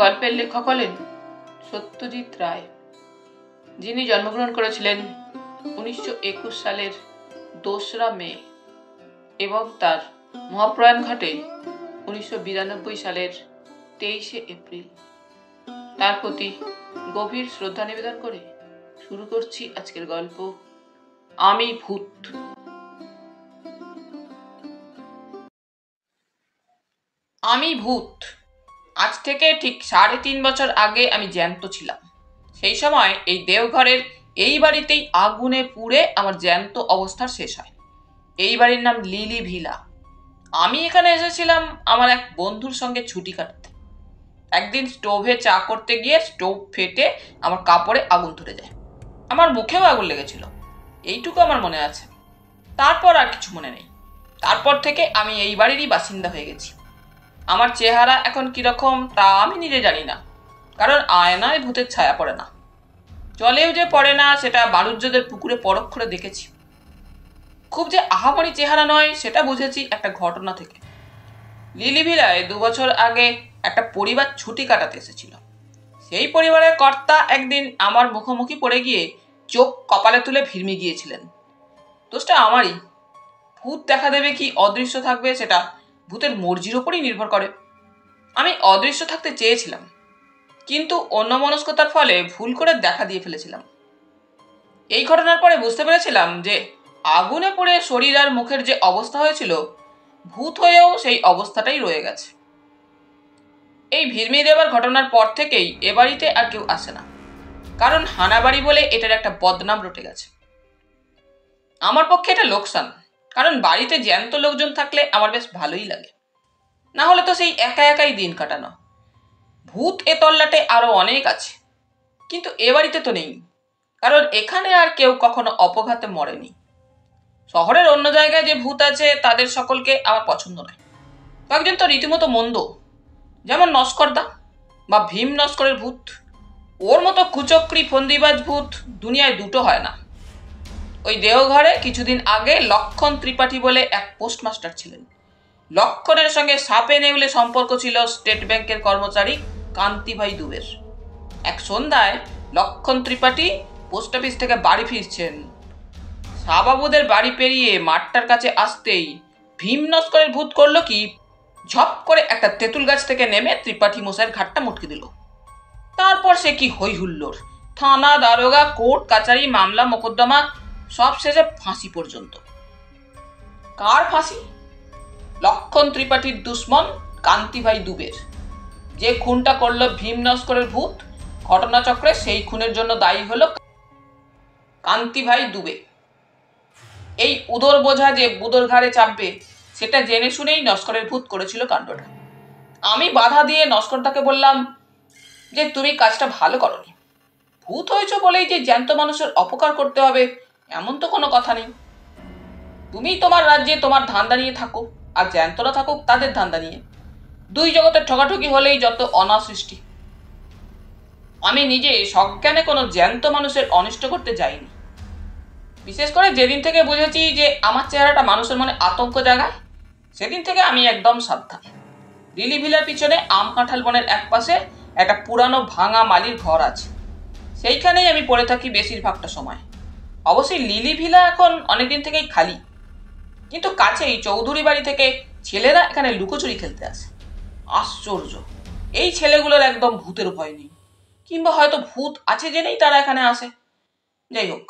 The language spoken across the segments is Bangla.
গল্পের লেখক হলেন সত্যজিৎ রায়, যিনি জন্মগ্রহণ করেছিলেন 1921 সালের 2রা মে এবং তার মহাপ্রয়াণ ঘটে 1992 সালের 23শে এপ্রিল। তার প্রতি গভীর শ্রদ্ধা নিবেদন করে শুরু করছি আজকের গল্প আমি ভূত। আমি ভূত। আজ থেকে ঠিক 3.5 বছর আগে আমি জ্যান্ত ছিলাম। সেই সময় এই দেওঘরের এই বাড়িতেই আগুনে পুড়ে আমার জ্যান্ত অবস্থার শেষ হয়। এই বাড়ির নাম লিলি ভিলা। আমি এখানে এসেছিলাম আমার এক বন্ধুর সঙ্গে ছুটি কাটাতে। একদিন স্টোভে চা করতে গিয়ে স্টোভ ফেটে আমার কাপড়ে আগুন ধরে যায়। আমার মুখেও আগুন লেগেছিল, এইটুকু আমার মনে আছে। তারপর আর কিছু মনে নেই। তারপর থেকে আমি এই বাড়িরই বাসিন্দা হয়ে গেছি। আমার চেহারা এখন কিরকম তা আমি নিজে জানি না, কারণ আয়নায় ভূতের ছায়া পড়ে না। জলেও যে পড়ে না সেটা বাণুজ্যদের পুকুরে পরক্ষণে দেখেছি। খুব যে আহামরি চেহারা নয় সেটা বুঝেছি একটা ঘটনা থেকে। লিলি ভিলায় 2 বছর আগে একটা পরিবার ছুটি কাটাতে এসেছিল। সেই পরিবারের কর্তা একদিন আমার মুখোমুখি পড়ে গিয়ে চোখ কপালে তুলে ভিড়মি গিয়েছিলেন। দোষটা আমারই। ভূত দেখা দেবে কি অদৃশ্য থাকবে সেটা ভূতের মর্জির ওপরই নির্ভর করে। আমি অদৃশ্য থাকতে চেয়েছিলাম, কিন্তু অন্যমনস্কতার ফলে ভুল করে দেখা দিয়ে ফেলেছিলাম। এই ঘটনার পরে বুঝতে পেরেছিলাম যে আগুনে পড়ে শরীর আর মুখের যে অবস্থা হয়েছিল, ভূত হয়েও সেই অবস্থাটাই রয়ে গেছে। এই ভিড়মি দেবার ঘটনার পর থেকেই এ বাড়িতে আর কেউ আসে না, কারণ হানাবাড়ি বলে এটার একটা বদনাম রটে গেছে। আমার পক্ষে এটা লোকসান, কারণ বাড়িতে জ্যান্ত লোকজন থাকলে আমার বেশ ভালোই লাগে। না হলে তো সেই একা একাই দিন কাটানো। ভূত এ তল্লাটে আরো অনেক আছে, কিন্তু এ বাড়িতে তো নেই, কারণ এখানে আর কেউ কখনো অপঘাতে মরেনি। শহরের অন্য জায়গায় যে ভূত আছে তাদের সকলকে আমার পছন্দ নয়। কয়েকজন তো রীতিমতো মন্দ, যেমন নস্করদা বা ভীম নস্করের ভূত। ওর মতো কুচক্রি ফন্দিবাজ ভূত দুনিয়ায় দুটো হয় না। ওই দেওঘরে কিছুদিন আগে লক্ষণ ত্রিপাঠী বলে এক পোস্টমাস্টার ছিলেন। লক্ষণের সঙ্গে সাপে নেউলে সম্পর্ক ছিল স্টেট ব্যাংকের কর্মচারী কান্তিভাই দুবের। এক সন্ধ্যায় লক্ষণ ত্রিপাঠী পোস্ট অফিস থেকে বাড়ি ফিরছেন। শাহবাবুদের বাড়ি পেরিয়ে মাঠটার কাছে আসতেই ভীম নস্করের ভূত করলো কি, ঝপ করে একটা তেঁতুল গাছ থেকে নেমে ত্রিপাঠী মশাইয়ের ঘাটটা মুটকে দিল। তারপর সে কি হই হুল্লোড়, থানা দারোগা, কোর্ট কাচারি, মামলা মোকদ্দমা, সব শেষে ফাঁসি পর্যন্ত। কার ফাঁসি? লক্ষণ ত্রিপাঠীর দুশ্মন কান্তিভাই দুবের। যে খুনটা করলো ভীম নস্করের ভূত, ঘটনাচক্রে সেই খুনের জন্য দায়ী হলো কান্তিভাই দুবে। এই উদর বোঝা যে বুদোর ঘাড়ে চাপবে সেটা জেনে শুনেই নস্করের ভূত করেছিল কাণ্ডটা। আমি বাধা দিয়ে নস্করদাকে বললাম যে তুমি কাজটা ভালো করনি। ভূত হয়েছ বলেই যে জ্যান্ত মানুষের অপকার করতে হবে এমন তো কোনো কথা নেই। তুমি তোমার রাজ্যে তোমার ধান্দা নিয়ে থাকো, আর জ্যান্তরা থাকুক তাদের ধান্দা নিয়ে। দুই জগতের ঠকাঠকি হলেই যত অনাসৃষ্টি। আমি নিজে সজ্ঞানে কোনো জ্যান্ত মানুষের অনিষ্ট করতে যাইনি। বিশেষ করে যেদিন থেকে বুঝেছি যে আমার চেহারাটা মানুষের মনে আতঙ্ক জাগায়, সেদিন থেকে আমি একদম সাবধান। লিলি ভিলার পিছনে আম কাঁঠাল বনের এক পাশে একটা পুরানো ভাঙা মালির ঘর আছে, সেইখানেই আমি পড়ে থাকি বেশিরভাগটা সময়। অবশ্যই লিলি ভিলা এখন অনেকদিন থেকেই খালি, কিন্তু কাছেই চৌধুরী বাড়ি থেকে ছেলেরা এখানে লুকোচুরি খেলতে আসে। আশ্চর্য, এই ছেলেগুলোর একদম ভূতের ভয় নেই, কিংবা হয়তো ভূত আছে জেনেই তারা এখানে আসে। যাই হোক,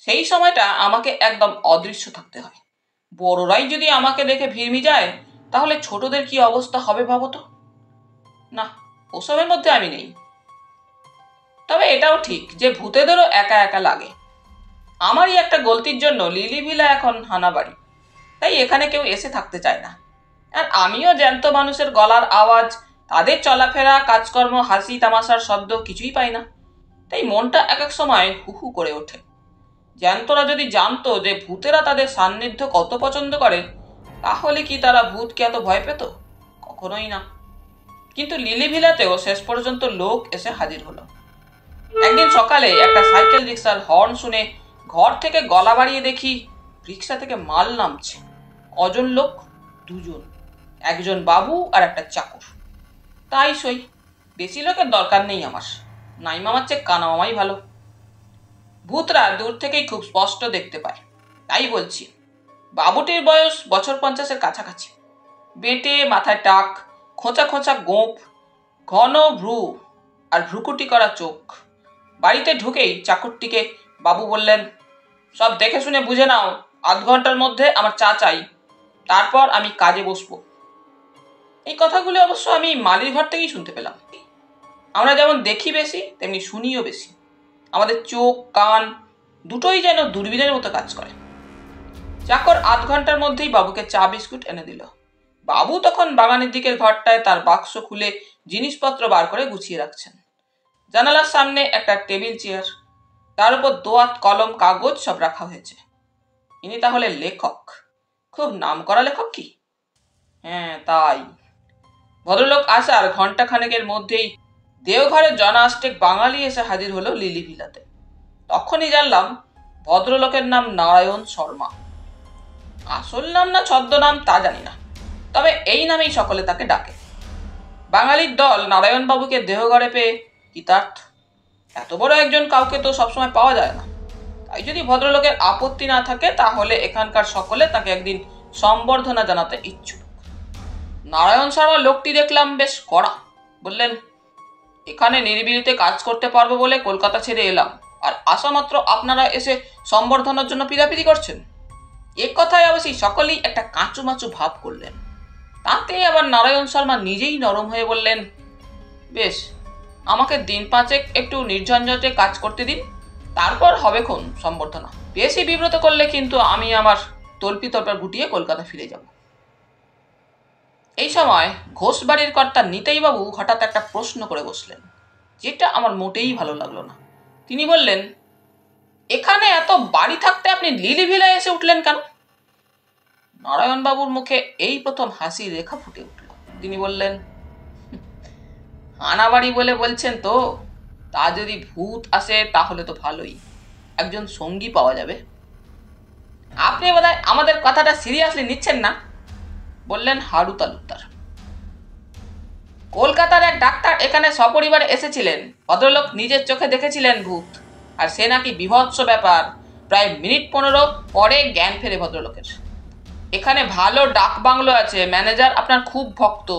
সেই সময়টা আমাকে একদম অদৃশ্য থাকতে হয়। বড়রাই যদি আমাকে দেখে ভিড়মি যায়, তাহলে ছোটদের কি অবস্থা হবে ভাবো তো। না, ওসবের মধ্যে আমি নেই। তবে এটাও ঠিক যে ভূতেদেরও একা একা লাগে। আমারই একটা গলতির জন্য লিলি ভিলা এখন হানাবাড়ি, তাই এখানে কেউ এসে থাকতে চায় না। আর আমিও জ্যান্ত মানুষের গলার আওয়াজ, তাদের চলাফেরা, কাজকর্ম, হাসি তামাশার শব্দ কিছুই পাই না। তাই মনটা এক এক সময় হুহু করে ওঠে। জ্যান্তরা যদি জানতো যে ভূতেরা তাদের সান্নিধ্য কত পছন্দ করে, তাহলে কি তারা ভূতকে এত ভয় পেত? কখনোই না। কিন্তু লিলি ভিলাতেও শেষ পর্যন্ত লোক এসে হাজির হলো। একদিন সকালে একটা সাইকেল রিক্সার হর্ন শুনে ঘর থেকে গলা বাড়িয়ে দেখি রিক্সা থেকে মাল নামছে। কজন লোক? 2 জন, একজন বাবু আর একটা চাকর। তাই সই, বেশি লোকের দরকার নেই আমার, নাই মামার চেয়ে কানা মামাই ভালো। ভূতরা দূর থেকেই খুব স্পষ্ট দেখতে পায়, তাই বলছি। বাবুটির বয়স বছর 50-এর কাছাকাছি, বেঁটে, মাথায় টাক, খোঁচা খোঁচা গোঁফ, ঘন ভ্রু আর ভ্রুকুটি করা চোখ। বাড়িতে ঢুকেই চাকরটিকে বাবু বললেন, সব দেখে শুনে বুঝে নাও, আধ ঘন্টার মধ্যে আমার চা চাই, তারপর আমি কাজে বসবো। এই কথাগুলো অবশ্য আমি মালির ঘর থেকেই শুনতে পেলাম। আমরা যেমন দেখি বেশি, তেমনি শুনিও বেশি। আমাদের চোখ কান দুটোই যেন দূরবীনের মতো কাজ করে। চাকর আধ ঘন্টার মধ্যেই বাবুকে চা বিস্কুট এনে দিল। বাবু তখন বাগানের দিকের ঘরটায় তার বাক্স খুলে জিনিসপত্র বার করে গুছিয়ে রাখছেন। জানালার সামনে একটা টেবিল চেয়ার, তার উপর দোয়াত, কলম, কাগজ সব রাখা হয়েছে। ইনি তাহলে লেখক? খুব নামকরা লেখক কি? হ্যাঁ, তাই। ভদ্রলোক আসার ঘন্টা খানেকের মধ্যেই দেওঘরের জনাষ্টেক বাঙালি এসে হাজির হলো লিলি ভিলাতে। তখনই জানলাম ভদ্রলোকের নাম নারায়ণ শর্মা। আসল নাম না ছদ্মনাম তা জানি না, তবে এই নামেই সকলে তাকে ডাকে। বাঙালির দল নারায়ণবাবুকে দেহঘরে পেয়ে কৃতার্থ। এত বড় একজন কাউকে তো সবসময় পাওয়া যায় না। তাই যদি ভদ্রলোকের আপত্তি না থাকে, তাহলে এখানকার সকলে তাকে একদিন সম্বর্ধনা জানাতে ইচ্ছুক। নারায়ণ শর্মা লোকটি দেখলাম বেশ কড়া। বললেন, এখানে নিরিবিলিতে কাজ করতে পারবো বলে কলকাতা ছেড়ে এলাম, আর আসা মাত্র আপনারা এসে সম্বর্ধনার জন্য পিড়াপিড়ি করছেন। এক কথায় অবশ্যই সকলেই একটা কাঁচুমাচু ভাব করলেন। তাতে আবার নারায়ণ শর্মা নিজেই নরম হয়ে বললেন, বেশ, আমাকে দিন 5 একটু নির্ঝঞ্ঝটে কাজ করতে দিন, তারপর হবে কোন সম্বর্ধনা। বেশি বিব্রত করলে কিন্তু আমি আমার তল্পি তল্পার গুটিয়ে কলকাতা ফিরে যাব। এই সময় ঘোষ বাড়ির কর্তা নিতাইবাবু হঠাৎ একটা প্রশ্ন করে বসলেন, যেটা আমার মোটেই ভালো লাগলো না। তিনি বললেন, এখানে এত বাড়ি থাকতে আপনি লিলি ভিলায় এসে উঠলেন কেন? নারায়ণবাবুর মুখে এই প্রথম হাসি রেখা ফুটে উঠল। তিনি বললেন, হানাবাড়ি বলে বলছেন তো, তা যদি ভূত আসে তাহলে তো ভালোই, একজন সঙ্গী পাওয়া যাবে। আপনি বোধহয় আমাদের কথাটা সিরিয়াসলি নিচ্ছেন না, বললেন হারু তালুকদার। কলকাতার এক ডাক্তার এখানে সপরিবারে এসেছিলেন। ভদ্রলোক নিজের চোখে দেখেছিলেন ভূত, আর সে নাকি বিভৎস ব্যাপার। প্রায় মিনিট 15 পরে জ্ঞান ফেরে ভদ্রলোকের। এখানে ভালো ডাক বাংলো আছে, ম্যানেজার আপনার খুব ভক্ত,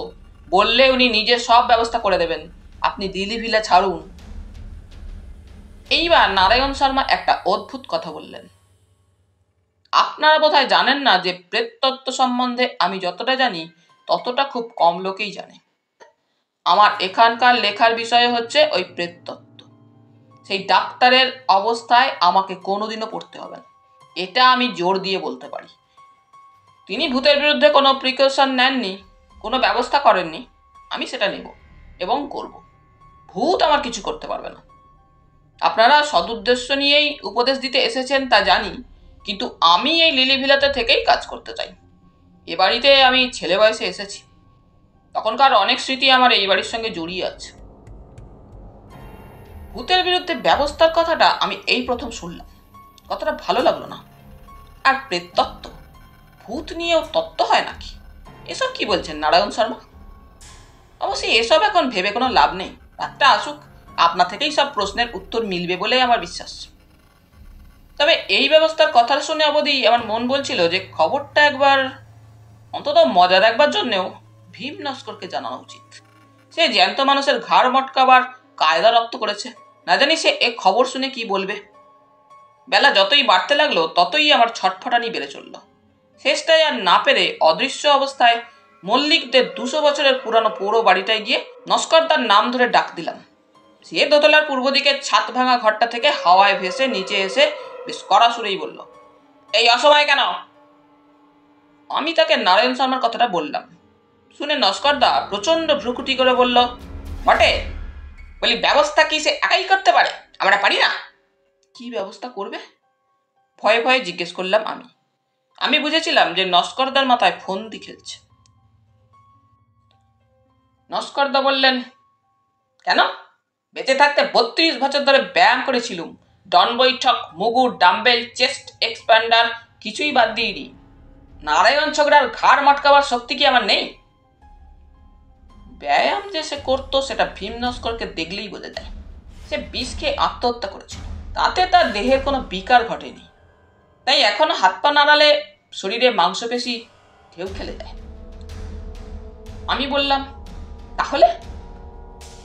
বললে উনি নিজে সব ব্যবস্থা করে দেবেন। আপনি দিলি ভিলা ছাড়ুন। এইবার নারায়ণ শর্মা একটা অদ্ভুত কথা বললেন, আপনারা বোধহয় জানেন না যে প্রেততত্ত্ব সম্বন্ধে আমি যতটা জানি ততটা খুব কম লোকেই জানে। আমার এখানকার লেখার বিষয় হচ্ছে ওই প্রেততত্ত্ব। সেই ডাক্তারের অবস্থায় আমাকে কোনোদিনও পড়তে হবে না, এটা আমি জোর দিয়ে বলতে পারি। তিনি ভূতের বিরুদ্ধে কোনো প্রিকশন নেননি, কোনো ব্যবস্থা করেননি। আমি সেটা নেব এবং করব। ভূত আমার কিছু করতে পারবে না। আপনারা সদুদ্দেশ্য নিয়েই উপদেশ দিতে এসেছেন তা জানি, কিন্তু আমি এই লিলি ভিলাতে থেকেই কাজ করতে চাই। এ বাড়িতে আমি ছেলে বয়সে এসেছি, তখনকার অনেক স্মৃতি আমার এই বাড়ির সঙ্গে জড়িয়ে আছে। ভূতের বিরুদ্ধে ব্যবস্থার কথাটা আমি এই প্রথম শুনলাম, কথাটা ভালো লাগলো না। আর প্রেততত্ত্ব, ভূত নিয়েও তত্ত্ব হয় নাকি? এসব কি বলছেন নারায়ণ শর্মা? অবশ্যই এসব এখন ভেবে কোনো লাভ নেই। রাতটা আসুক, আপনা থেকেই সব প্রশ্নের উত্তর মিলবে বলেই আমার বিশ্বাস। তবে এই ব্যবস্থার কথা শুনে অবধি আমার মন বলছিল যে খবরটা একবার, অন্তত মজা দেখবার জন্যেও, ভীম নস্করকে জানানো উচিত। সে জ্যান্ত মানুষের ঘাড় মটকাবার কায়দা রপ্ত করেছে। না জানি সে এ খবর শুনে কি বলবে। বেলা যতই বাড়তে লাগলো ততই আমার ছটফটানি বেড়ে চলল। শেষটায় আর না পেরে অদৃশ্য অবস্থায় মল্লিকদের 200 বছরের পুরানো পৌর বাড়িটায় গিয়ে নস্করদার নাম ধরে ডাক দিলাম। সে দোতলার পূর্ব দিকের ছাদ ভাঙা ঘরটা থেকে হাওয়ায় ভেসে নিচে এসে বেশ কড়া সুরেই বলল, এই অসময় কেন? আমি তাকে নারায়ণ শর্মার কথাটা বললাম। শুনে নস্করদা প্রচন্ড ভ্রুকুটি করে বলল, বটে? বলি, ব্যবস্থা কি সে একাই করতে পারে? আমরা পারি না? কি ব্যবস্থা করবে? ভয়ে ভয়ে জিজ্ঞেস করলাম আমি। আমি বুঝেছিলাম যে নস্করদার মাথায় ফন্দি খেলছে। নস্করদা বললেন, কেন? বেঁচে থাকতে 32 বছর ধরে ব্যায়াম করেছিলুম। ডন বৈঠক, মুগুর, ডাম্বেল, চেস্ট এক্সপ্যান্ডার কিছুই বাদ দিইনি। নারায়ণ ছোকরার ঘাড় মটকাবার শক্তি কি আমার নেই? ব্যায়াম যে সে করতো সেটা ভীম নস্করকে দেখলেই বোঝা যায়। সে বিষ খেয়ে আত্মহত্যা করেছিল, তাতে তার দেহের কোনো বিকার ঘটেনি। তাই এখনো হাত পা নাড়ালে শরীরে মাংসপেশি ঢেউ খেলে যায়। আমি বললাম, তাহলে?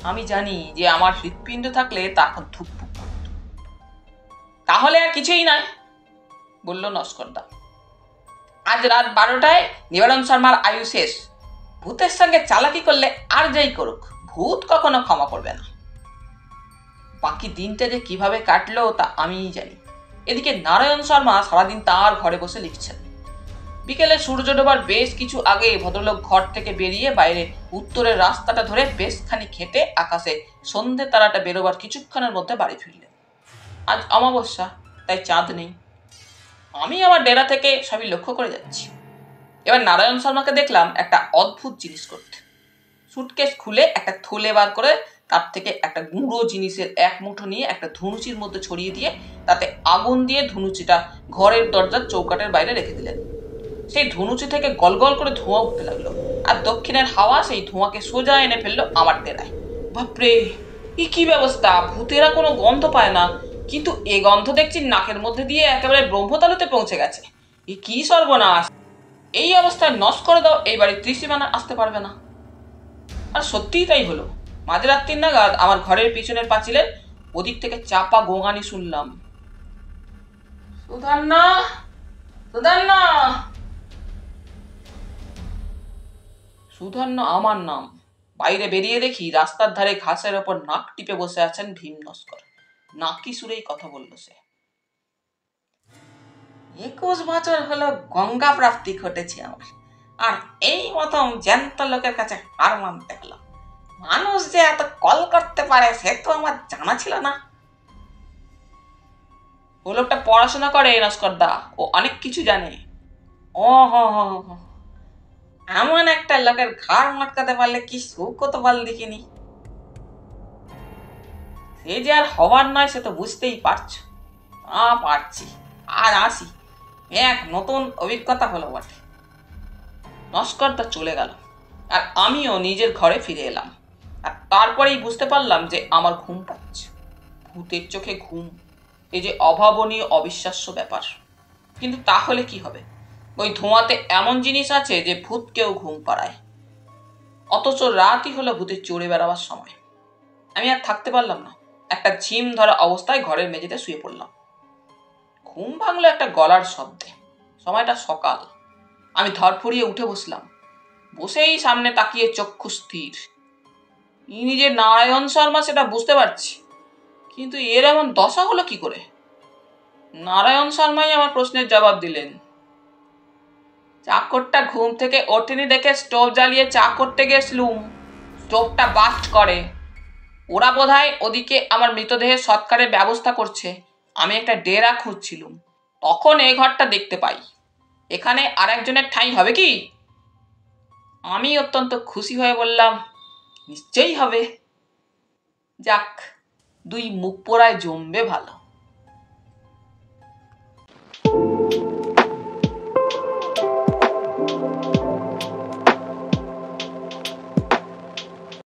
আমি জানি যে আমার হৃৎপিণ্ড থাকলে তা এখন ধুকপুক করত। তাহলে আর কিছুই নয়, বলল নস্করদা। আজ রাত 12টায় নিবারণ শর্মার আয়ু শেষ। ভূতের সঙ্গে চালাকি করলে আর যাই করুক, ভূত কখনো ক্ষমা করবে না। বাকি দিনটা যে কিভাবে কাটলো তা আমিই জানি। এদিকে নারায়ণ শর্মা সারাদিন তার ঘরে বসে লিখছেন। বিকেলে সূর্য ডোবার বেশ কিছু আগে ভদ্রলোক ঘর থেকে বেরিয়ে বাইরে উত্তরের রাস্তাটা ধরে বেশ খানিক হেঁটে আকাশে সন্ধে তারাটা বেরোবার কিছুক্ষণের মধ্যে বাড়ি ফিরলেন। আজ অমাবস্যা, তাই চাঁদ নেই। আমি আমার ডেরা থেকে সবই লক্ষ্য করে যাচ্ছি। এবার নারায়ণ শর্মাকে দেখলাম একটা অদ্ভুত জিনিস করতে। সুটকেস খুলে একটা থলে বার করে তার থেকে একটা গুঁড়ো জিনিসের এক মুঠো নিয়ে একটা ধুনুচির মধ্যে ছড়িয়ে দিয়ে তাতে আগুন দিয়ে ধুনুচিটা ঘরের দরজার চৌকাটের বাইরে রেখে দিলেন। সেই ধুনুচি থেকে গলগল করে ধোঁয়া উঠতে লাগলো, আর দক্ষিণের হাওয়া সেই ধোঁয়াকে সোজা এনে ফেললো আমার ডেরায়। বাপরে, কি ব্যবস্থা! ভূতেরা কোনো গন্ধ পায় না, কিন্তু এ গন্ধ দেখছি নাকের মধ্যে দিয়ে একেবারে ব্রহ্মতালুতে পৌঁছে গেছে। কি সর্বনাশ! এই অবস্থায় নস্কর দাও এই বাড়ির ত্রিসীমানা আসতে পারবে না। আর সত্যিই তাই হলো। মাঝরাত্রি নাগাদ আমার ঘরের পিছনের পাঁচিলের ওদিক থেকে চাপা গোঙানি শুনলাম। সুধান্না, সুধান্না। সুধান্না আমার নাম। বাইরে বেরিয়ে দেখি রাস্তার ধারে ঘাসের ওপর নাক টিপে বসে আছেন ভীম নস্কর। নাকি সুরেই কথা বলল সে। 21 বছর হলো গঙ্গা প্রাপ্তি ঘটেছে আমার, আর এই প্রথম জ্যান্ত লোকের কাছে হার মানতে হলো। মানুষ যে এত কল করতে পারে সে তো আমার জানা ছিল না। ও লোকটা পড়াশোনা করে নস্করদা, ও অনেক কিছু জানে। ও হ, এমন একটা লোকের ঘাড় মটকাতে পারলে কি সুখ হতে পারল দেখিনি। সে যে আর হবার নয় সে তো বুঝতেই পারছো। পারছি। আর আসি, এক নতুন অভিজ্ঞতা হলো বটে। নস্করদা চলে গেল, আর আমিও নিজের ঘরে ফিরে এলাম। আর তারপরেই বুঝতে পারলাম যে আমার ঘুম পাচ্ছে। ভূতের চোখে ঘুম, এই যে অভাবনীয় অবিশ্বাস্য ব্যাপার। কিন্তু তাহলে কি হবে? ওই ধোঁয়াতে এমন জিনিস আছে যে ভূতকেও ঘুম পাড়ায়। অথচ রাতই হলো ভূতের চড়ে বেড়াবার সময়। আমি আর থাকতে পারলাম না, একটা ঝিম ধরা অবস্থায় ঘরের মেঝেতে শুয়ে পড়লাম। ঘুম ভাঙলো একটা গলার শব্দে। সময়টা সকাল। আমি ধরফড়িয়ে উঠে বসলাম। বসেই সামনে তাকিয়ে চক্ষু স্থির। ইনি যে নারায়ণ শর্মা সেটা বুঝতে পারছি, কিন্তু এর এমন দশা হলো কি করে? নারায়ণ শর্মাই আমার প্রশ্নের জবাব দিলেন। চাকরটা ঘুম থেকে ওঠেনি দেখে স্টোভ জ্বালিয়ে চা করতে গেছলুম। স্টোভটা বাস্ট করে। ওরা বোধহয় ওদিকে আমার মৃতদেহের সৎকারের ব্যবস্থা করছে। আমি একটা ডেরা খুঁজছিলুম, তখন এই ঘরটা দেখতে পাই। এখানে আর একজনের ঠাঁই হবে কি? আমি অত্যন্ত খুশি হয়ে বললাম, নিশ্চয়ই হবে। যাক, দুই মুখ পোড়ায় জমবে ভালো।